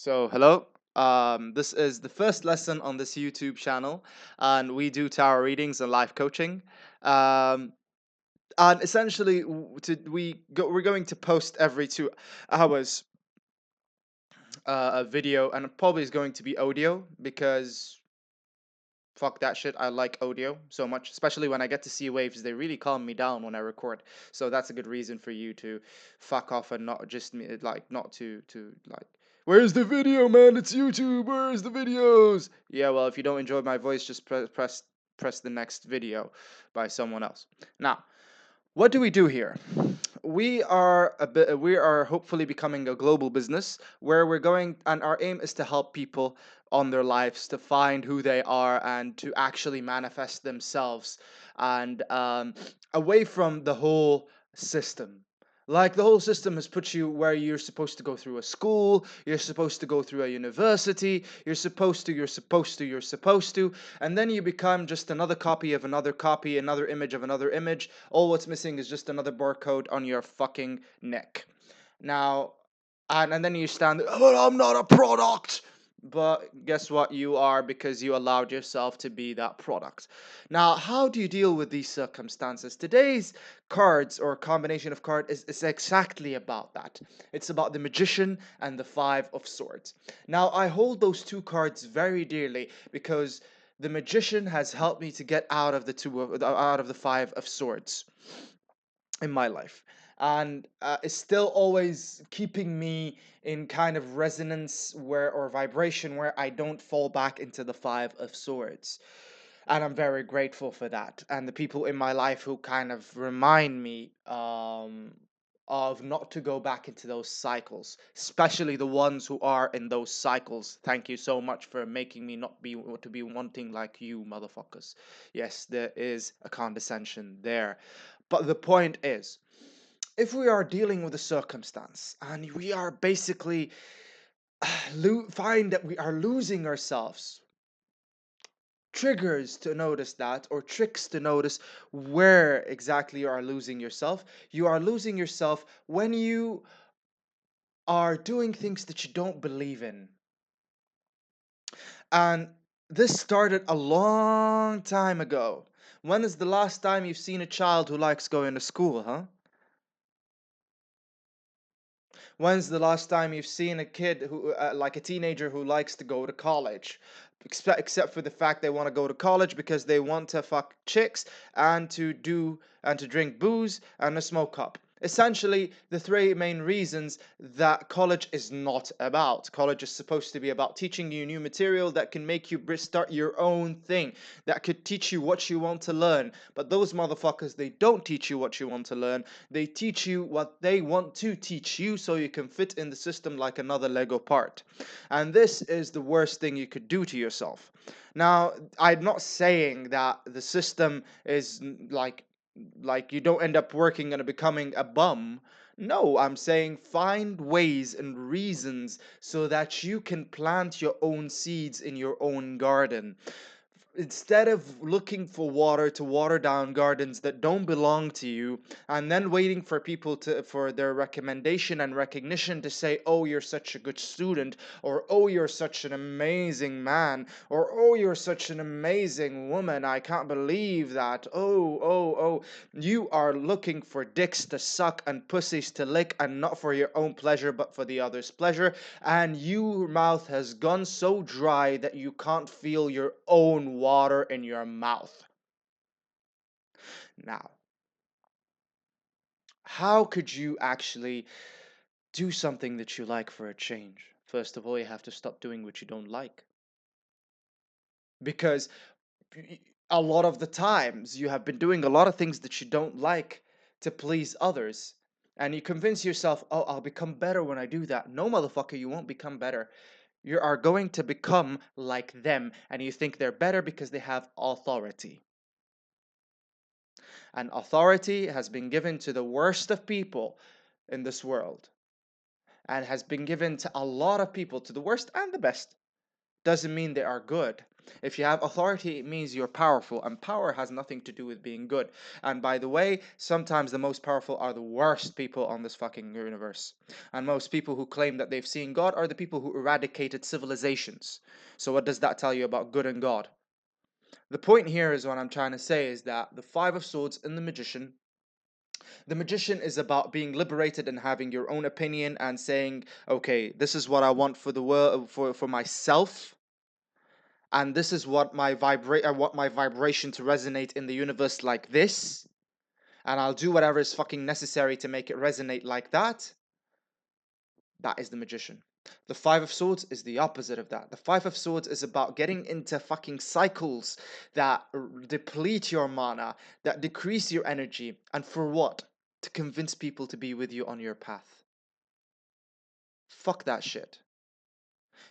Hello. This is the first lesson on this YouTube channel, and we do tarot readings and life coaching. Um, and essentially, we're going to post every 2 hours a video, and it probably is going to be audio because fuck that shit. I like audio so much, especially when I get to see waves. They really calm me down when I record. So that's a good reason for you to fuck off and not just me, like not to like. Where's the video, man? It's YouTube. Where's the videos? Yeah, well, if you don't enjoy my voice, just press the next video by someone else. Now, what do we do here? We are hopefully becoming a global business where we're going, and our aim is to help people on their lives to find who they are and to actually manifest themselves and away from the whole system. Like the whole system has put you where you're supposed to go through a school, you're supposed to go through a university, you're supposed to, and then you become just another copy of another copy, another image of another image. All what's missing is just another barcode on your fucking neck. Now, and then you stand there, oh, I'm not a product. But guess what? You are, because you allowed yourself to be that product. Now, how do you deal with these circumstances? Today's cards or combination of cards is exactly about that. It's about the Magician and the Five of Swords. Now, I hold those two cards very dearly because the Magician has helped me to get out of the Five of Swords in my life, and is still always keeping me in kind of resonance where or vibration where I don't fall back into the Five of Swords. And I'm very grateful for that, and the people in my life who kind of remind me of not to go back into those cycles, especially the ones who are in those cycles. Thank you so much for making me not be to be wanting like you motherfuckers. Yes, there is a condescension there, but the point is, if we are dealing with a circumstance and we are basically find that we are losing ourselves, triggers to notice that, or tricks to notice where exactly you are losing yourself. You are losing yourself when you are doing things that you don't believe in. And this started a long time ago. When is the last time you've seen a child who likes going to school, huh? When's the last time you've seen a kid who, like a teenager who likes to go to college? Except for the fact they want to go to college because they want to fuck chicks and to drink booze and to smoke up. Essentially, the three main reasons that college is not about. College is supposed to be about teaching you new material that can make you start your own thing, that could teach you what you want to learn. But those motherfuckers, they don't teach you what you want to learn. They teach you what they want to teach you so you can fit in the system like another Lego part. And this is the worst thing you could do to yourself. Now, I'm not saying that the system is like you don't end up working and becoming a bum. No, I'm saying find ways and reasons so that you can plant your own seeds in your own garden. Instead of looking for water to water down gardens that don't belong to you, and then waiting for people to for their recommendation and recognition to say, oh, you're such a good student, or oh, you're such an amazing man, or oh, you're such an amazing woman, I can't believe that, oh, you are looking for dicks to suck and pussies to lick, and not for your own pleasure but for the other's pleasure, and your mouth has gone so dry that you can't feel your own water in your mouth. Now, how could you actually do something that you like for a change? First of all, you have to stop doing what you don't like. Because a lot of the times you have been doing a lot of things that you don't like to please others. And you convince yourself, oh, I'll become better when I do that. No, motherfucker, you won't become better. You are going to become like them, and you think they're better because they have authority. And authority has been given to the worst of people in this world, and has been given to a lot of people, to the worst and the best. Doesn't mean they are good. If you have authority, it means you're powerful, and power has nothing to do with being good. And by the way, sometimes the most powerful are the worst people on this fucking universe. And most people who claim that they've seen God are the people who eradicated civilizations. So what does that tell you about good and God? The point here is what I'm trying to say is that the Five of Swords in the magician is about being liberated and having your own opinion and saying, okay, this is what I want for the world, for myself, and this is what I want my vibration to resonate in the universe like this, and I'll do whatever is fucking necessary to make it resonate like that. That is the magician. The Five of Swords is the opposite of that. The Five of Swords is about getting into fucking cycles that deplete your mana, that decrease your energy, and for what? To convince people to be with you on your path. Fuck that shit.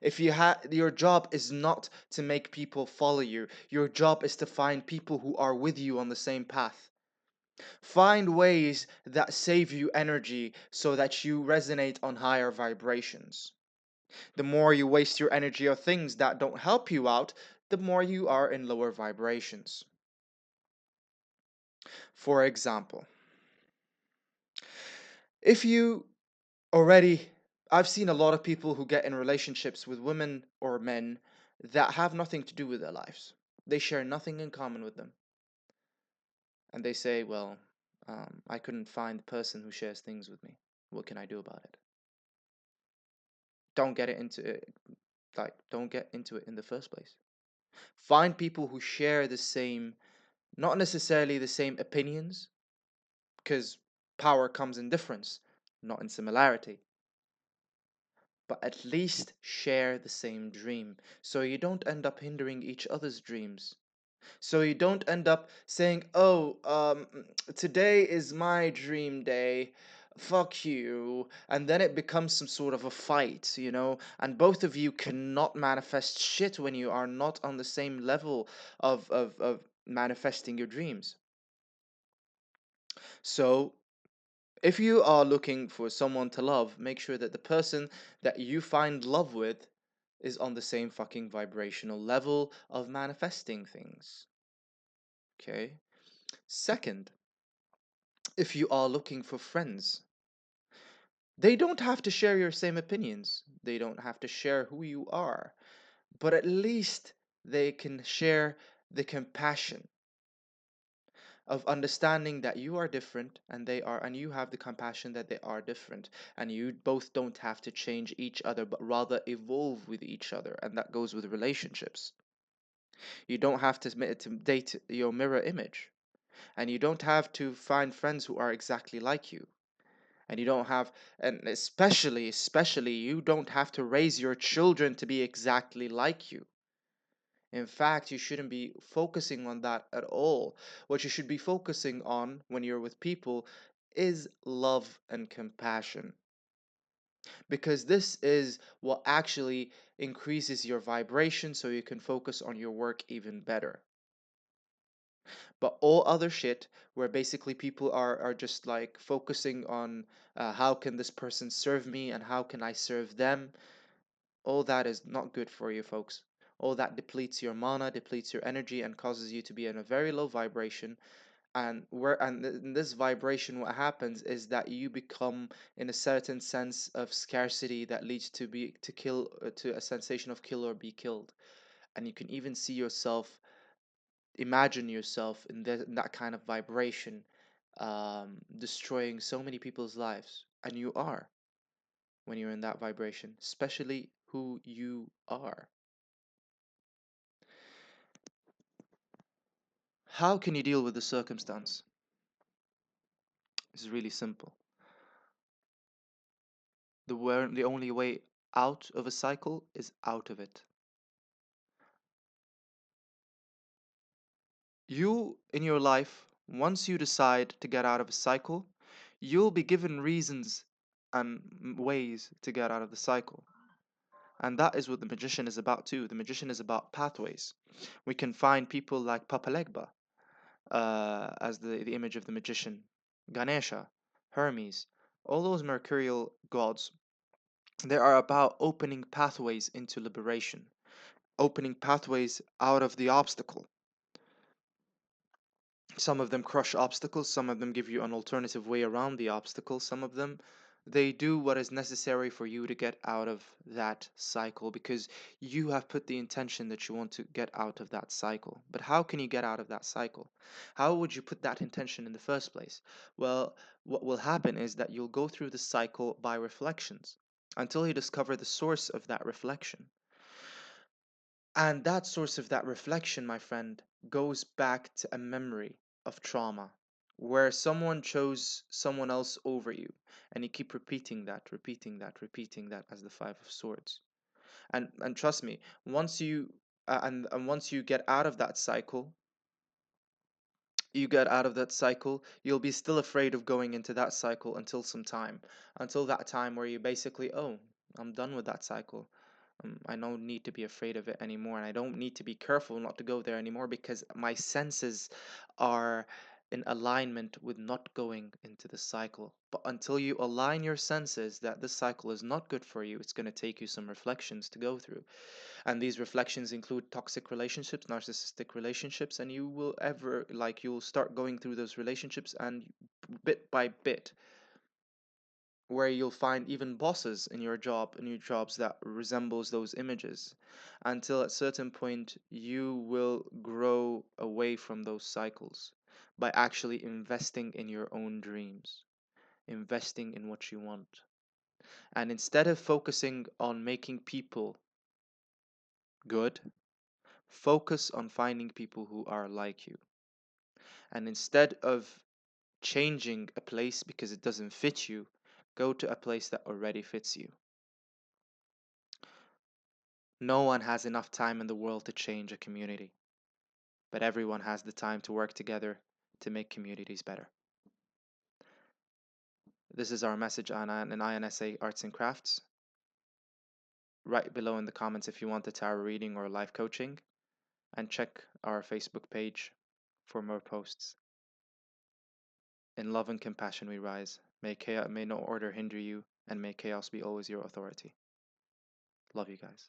If your job is not to make people follow you, your job is to find people who are with you on the same path. Find ways that save you energy so that you resonate on higher vibrations. The more you waste your energy on things that don't help you out, the more you are in lower vibrations. For example, if you already, I've seen a lot of people who get in relationships with women or men that have nothing to do with their lives. They share nothing in common with them. And they say, well, I couldn't find the person who shares things with me. What can I do about it? Don't get it into it. Like, don't get into it in the first place. Find people who share the same, not necessarily the same opinions, because power comes in difference, not in similarity. But at least share the same dream, so you don't end up hindering each other's dreams. So you don't end up saying, oh, today is my dream day, fuck you, and then it becomes some sort of a fight, and both of you cannot manifest shit when you are not on the same level of manifesting your dreams. So if you are looking for someone to love, make sure that the person that you find love with is on the same fucking vibrational level of manifesting things. Okay? Second, if you are looking for friends, they don't have to share your same opinions. They don't have to share who you are. But at least they can share the compassion of understanding that you are different and they are, and you have the compassion that they are different, and you both don't have to change each other but rather evolve with each other. And that goes with relationships. You don't have to date your mirror image, and you don't have to find friends who are exactly like you, and you don't have, and especially you don't have to raise your children to be exactly like you. In fact, you shouldn't be focusing on that at all. What you should be focusing on when you're with people is love and compassion, because this is what actually increases your vibration so you can focus on your work even better. But all other shit, where basically people are just like focusing on how can this person serve me and how can I serve them, all that is not good for you, folks. All that depletes your mana, depletes your energy, and causes you to be in a very low vibration. In this vibration, what happens is that you become in a certain sense of scarcity that leads to a sensation of kill or be killed. And you can even see yourself, imagine yourself in that kind of vibration, destroying so many people's lives. And you are, when you're in that vibration, especially who you are. How can you deal with the circumstance? It's really simple. The only way out of a cycle is out of it. You, in your life, once you decide to get out of a cycle, you'll be given reasons and ways to get out of the cycle. And that is what the magician is about too. The magician is about pathways. We can find people like Papalegba as the image of the magician, Ganesha, Hermes, all those mercurial gods. They are about opening pathways into liberation, opening pathways out of the obstacle. Some of them crush obstacles, some of them give you an alternative way around the obstacle, some of them they do what is necessary for you to get out of that cycle because you have put the intention that you want to get out of that cycle. But how can you get out of that cycle? How would you put that intention in the first place? Well, what will happen is that you'll go through the cycle by reflections until you discover the source of that reflection. And that source of that reflection, my friend, goes back to a memory of trauma where someone chose someone else over you. And you keep repeating that, repeating that, repeating that as the Five of Swords. And trust me, once you and once you get out of that cycle, you'll be still afraid of going into that cycle until some time, until that time where you basically, oh, I'm done with that cycle. I don't need to be afraid of it anymore, and I don't need to be careful not to go there anymore because my senses are in alignment with not going into the cycle. But until you align your senses that this cycle is not good for you, it's going to take you some reflections to go through. And these reflections include toxic relationships, narcissistic relationships, and you will ever, like, you'll start going through those relationships, and bit by bit, where you'll find even bosses in your jobs that resembles those images, until at certain point you will grow away from those cycles by actually investing in your own dreams, investing in what you want. And instead of focusing on making people good, focus on finding people who are like you. And instead of changing a place because it doesn't fit you, go to a place that already fits you. No one has enough time in the world to change a community, but everyone has the time to work together to make communities better. This is our message on an INSA Arts and Crafts. Write below in the comments if you want a tarot reading or life coaching, and check our Facebook page for more posts. In love and compassion we rise. May no order hinder you, and may chaos be always your authority. Love you guys.